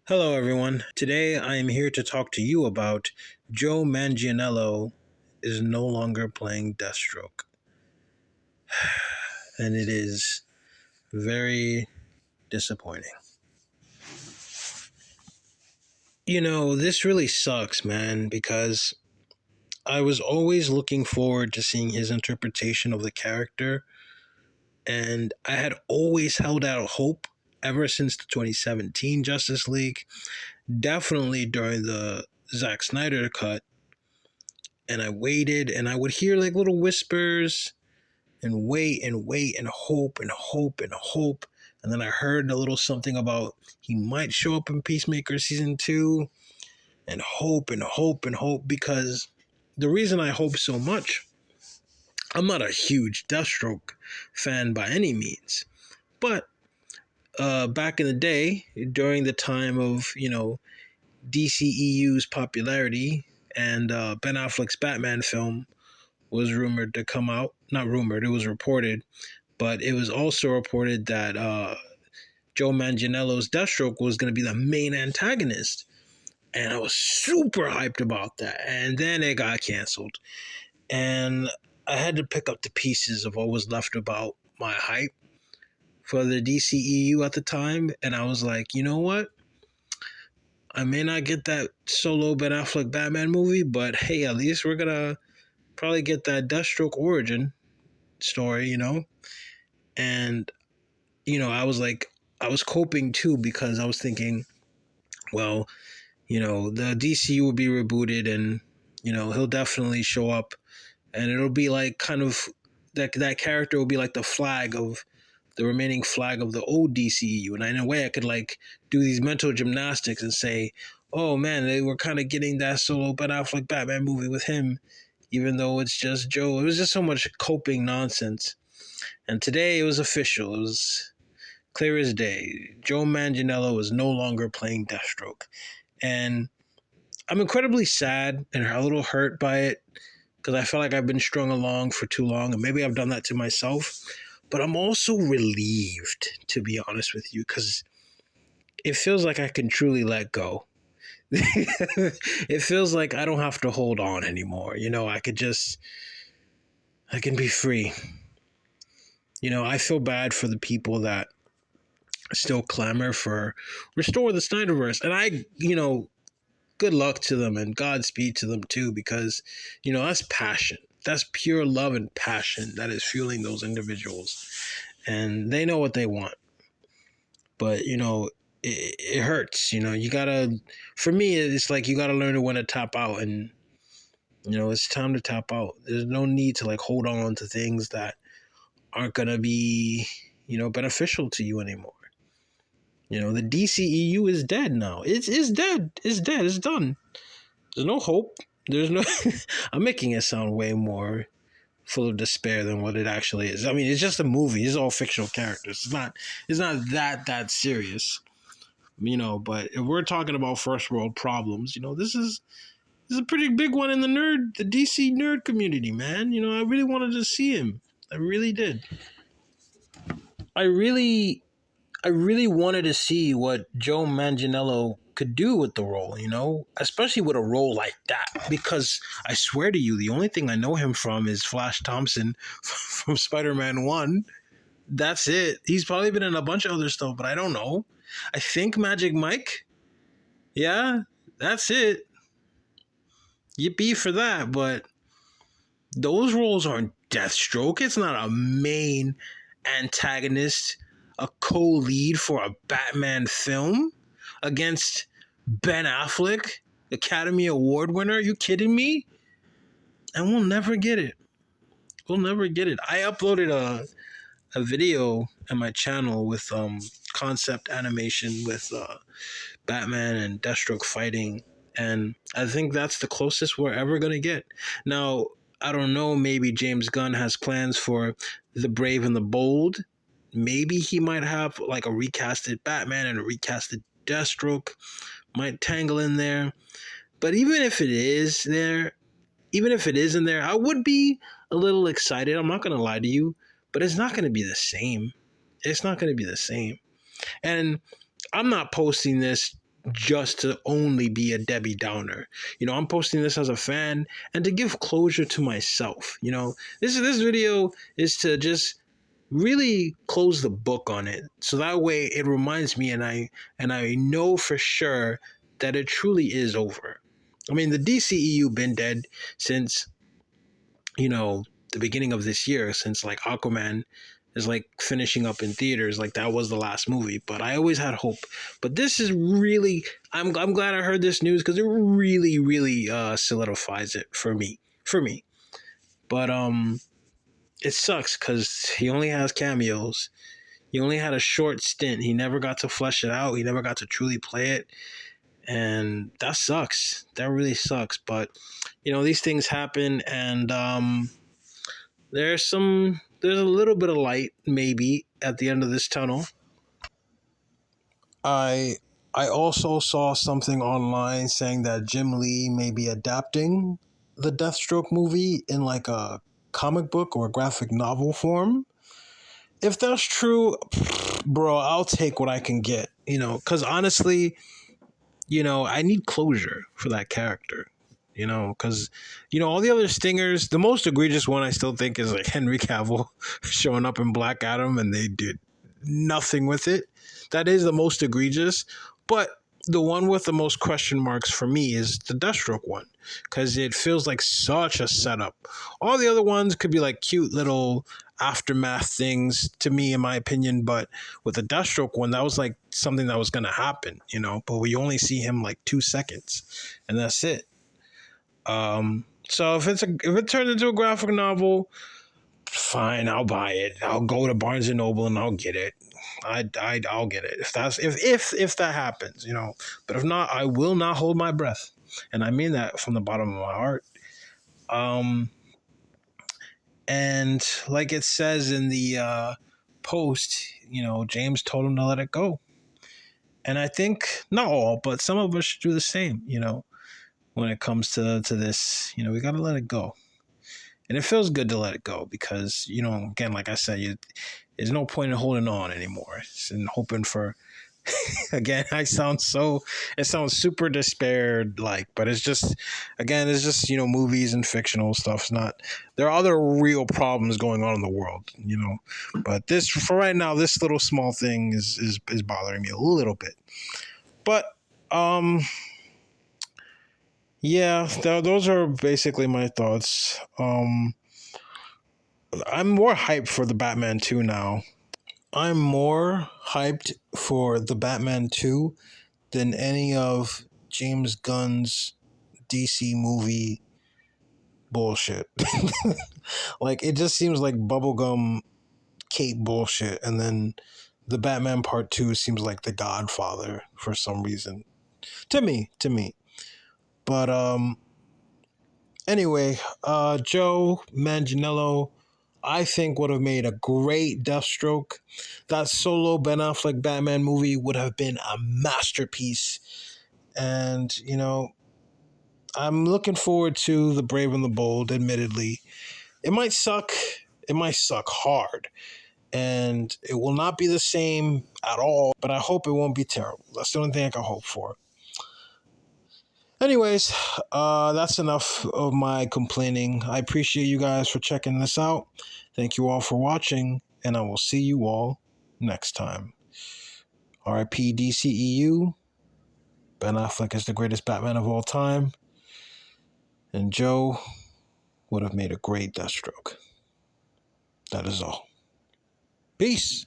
Hello, everyone. Today I am here to talk to you about Joe Mangienello is no longer playing Deathstroke. And it is very disappointing. This really sucks, man, because I was always looking forward to seeing his interpretation of the character, and I had always held out hope ever since the 2017 Justice League, definitely during the Zack Snyder cut. And I waited and I would hear like little whispers and wait and wait and hope and hope and hope. And then I heard a little something about he might show up in Peacemaker season 2, and hope and hope and hope, because the reason I hope so much, I'm not a huge Deathstroke fan by any means, but back in the day, during the time of, DCEU's popularity, and Ben Affleck's Batman film was rumored to come out. Not rumored, it was reported. But it was also reported that Joe Manganiello's Deathstroke was going to be the main antagonist. And I was super hyped about that. And then it got canceled. And I had to pick up the pieces of what was left about my hype for the DCEU at the time. And I was like, you know what? I may not get that solo Ben Affleck Batman movie, but hey, at least we're going to probably get that Deathstroke origin story, And, I was coping too, because I was thinking, well, the DCU will be rebooted, and, he'll definitely show up, and it'll be like kind of that character will be like the remaining flag of the old DCU. And in a way I could like do these mental gymnastics and say, oh man, they were kind of getting that solo Ben Affleck Batman movie with him, even though it's just Joe. It was just so much coping nonsense. And today it was official. It was clear as day. Joe Manganiello is no longer playing Deathstroke. And I'm incredibly sad and a little hurt by it, because I feel like I've been strung along for too long, and maybe I've done that to myself. But I'm also relieved, to be honest with you, because it feels like I can truly let go. It feels like I don't have to hold on anymore. I can be free. I feel bad for the people that still clamor for restore the Snyderverse. And good luck to them and Godspeed to them too, because, that's passion. That's pure love and passion that is fueling those individuals. And they know what they want. But, it hurts. For me, it's like you gotta learn to when to tap out, and, it's time to tap out. There's no need to like hold on to things that aren't gonna be, beneficial to you anymore. The DCEU is dead now. It's dead. It's dead. It's done. There's no hope. There's no. I'm making it sound way more full of despair than what it actually is. I mean, it's just a movie. It's all fictional characters. It's not. It's not that serious. But if we're talking about first world problems, this is a pretty big one in the DC nerd community, man. I really wanted to see him. I really did. I really I really wanted to see what Joe Manganiello could do with the role, especially with a role like that. Because I swear to you, the only thing I know him from is Flash Thompson from Spider-Man 1. That's it. He's probably been in a bunch of other stuff, but I don't know. I think Magic Mike. Yeah, that's it. Yippee for that. But those roles aren't Deathstroke. It's not a main antagonist, a co-lead for a Batman film against Ben Affleck, Academy Award winner. Are you kidding me? And we'll never get it. We'll never get it. I uploaded a video on my channel with concept animation with Batman and Deathstroke fighting, and I think that's the closest we're ever gonna get. Now, I don't know, maybe James Gunn has plans for The Brave and the Bold. Maybe he might have like a recasted Batman and a recasted Deathstroke might tangle in there. But even if it is in there, I would be a little excited. I'm not going to lie to you, but it's not going to be the same. It's not going to be the same. And I'm not posting this just to only be a Debbie Downer. I'm posting this as a fan and to give closure to myself. This video is to just really close the book on it, so that way it reminds me, and I know for sure that it truly is over. I mean, the DCEU been dead since the beginning of this year, since like Aquaman is like finishing up in theaters. Like that was the last movie, but I always had hope. But this is really, I'm glad I heard this news because it really really solidifies it for me. But it sucks because he only has cameos. He only had a short stint. He never got to flesh it out. He never got to truly play it, and that sucks. That really sucks. But these things happen, and there's a little bit of light maybe at the end of this tunnel. I also saw something online saying that Jim Lee may be adapting the Deathstroke movie in like a comic book or graphic novel form. If that's true, bro, I'll take what I can get, because honestly, I need closure for that character, because, all the other stingers, the most egregious one I still think is like Henry Cavill showing up in Black Adam and they did nothing with it. That is the most egregious, but the one with the most question marks for me is the Deathstroke one, because it feels like such a setup. All the other ones could be like cute little aftermath things to me, in my opinion, but with the Deathstroke one, that was like something that was going to happen, but we only see him like 2 seconds and that's it. So if it turns into a graphic novel, fine, I'll buy it. I'll go to Barnes and Noble and I'll get it. I'll get it if that happens, But if not, I will not hold my breath, and I mean that from the bottom of my heart. And like it says in the post, James told him to let it go, and I think not all, but some of us should do the same. When it comes to this, we got to let it go. And it feels good to let it go because, again, like I said, there's no point in holding on anymore and hoping for, again, it sounds super despaired like, but it's just movies and fictional stuff. It's not, there are other real problems going on in the world, but this, for right now, this little small thing is bothering me a little bit. But, yeah, those are basically my thoughts. I'm more hyped for the Batman 2 now. I'm more hyped for the Batman 2 than any of James Gunn's DC movie bullshit. Like, it just seems like bubblegum cape bullshit. And then the Batman Part 2 seems like The Godfather for some reason. To me. But, anyway, Joe Mangienello, I think, would have made a great Deathstroke. That solo Ben Affleck Batman movie would have been a masterpiece. And, I'm looking forward to The Brave and the Bold, admittedly. It might suck. It might suck hard. And it will not be the same at all, but I hope it won't be terrible. That's the only thing I can hope for. Anyways, that's enough of my complaining. I appreciate you guys for checking this out. Thank you all for watching, and I will see you all next time. R.I.P. DCEU. Ben Affleck is the greatest Batman of all time, and Joe would have made a great Deathstroke. That is all. Peace.